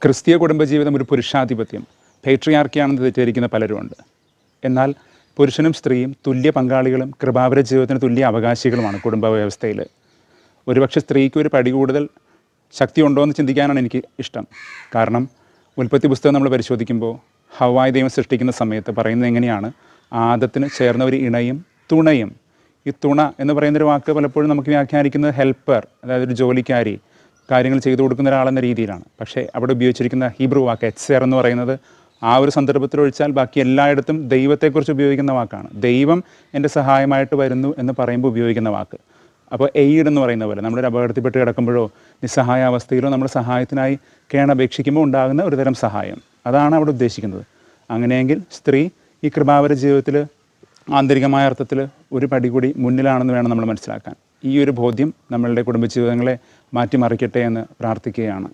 ക്രിസ്തീയ കുടുംബജീവിതം ഒരു പുരുഷാധിപത്യം, പേട്രിയാർക്കിയാണെന്ന് തെറ്റിദ്ധരിക്കുന്ന പലരുമുണ്ട്. എന്നാൽ പുരുഷനും സ്ത്രീയും തുല്യ പങ്കാളികളും കൃപാവര ജീവിതത്തിന് തുല്യ അവകാശികളുമാണ് കുടുംബ വ്യവസ്ഥയിൽ. ഒരുപക്ഷെ സ്ത്രീക്ക് ഒരു പടി കൂടുതൽ ശക്തി ഉണ്ടോ എന്ന് ചിന്തിക്കാനാണ് എനിക്ക് ഇഷ്ടം. കാരണം ഉൽപ്പത്തി പുസ്തകം നമ്മൾ പരിശോധിക്കുമ്പോൾ ഹവ്വായ ദൈവം സൃഷ്ടിക്കുന്ന സമയത്ത് പറയുന്നത് എങ്ങനെയാണ്, ആദത്തിന് ചേർന്ന ഒരു ഇണയും തുണയും. ഈ തുണ എന്ന് പറയുന്നൊരു വാക്ക് പലപ്പോഴും നമുക്ക് വ്യാഖ്യാനിക്കുന്നത് ഹെൽപ്പർ, അതായത് ഒരു ജോലിക്കാരി, കാര്യങ്ങൾ ചെയ്തു കൊടുക്കുന്ന ഒരാളെന്ന രീതിയിലാണ്. പക്ഷേ അവിടെ ഉപയോഗിച്ചിരിക്കുന്ന ഹീബ്രു വാക്ക് എത്സെർ എന്ന് പറയുന്നത് ആ ഒരു സന്ദർഭത്തിൽ ഒഴിച്ചാൽ ബാക്കി എല്ലായിടത്തും ദൈവത്തെക്കുറിച്ച് ഉപയോഗിക്കുന്ന വാക്കാണ്. ദൈവം എൻ്റെ സഹായമായിട്ട് വരുന്നു എന്ന് പറയുമ്പോൾ ഉപയോഗിക്കുന്ന വാക്ക്. അപ്പോൾ എയ്ഡ് എന്ന് പറയുന്ന പോലെ നമ്മളൊരു അപകടത്തിൽപ്പെട്ട് കിടക്കുമ്പോഴോ നിസ്സഹായാവസ്ഥയിലോ നമ്മൾ സഹായത്തിനായി കേണപേക്ഷിക്കുമ്പോൾ ഉണ്ടാകുന്ന ഒരു തരം സഹായം, അതാണ് അവിടെ ഉദ്ദേശിക്കുന്നത്. അങ്ങനെയെങ്കിൽ സ്ത്രീ ഈ കൃപാവര ജീവിതത്തിൽ ആന്തരികമായ അർത്ഥത്തിൽ ഒരു പടി കൂടി മുന്നിലാണെന്ന് വേണം നമ്മൾ മനസ്സിലാക്കാൻ. ഈ ഒരു ബോധ്യം നമ്മളുടെ കുടുംബജീവിതങ്ങളെ മാറ്റിമറിക്കട്ടെ എന്ന് പ്രാർത്ഥിക്കുകയാണ്.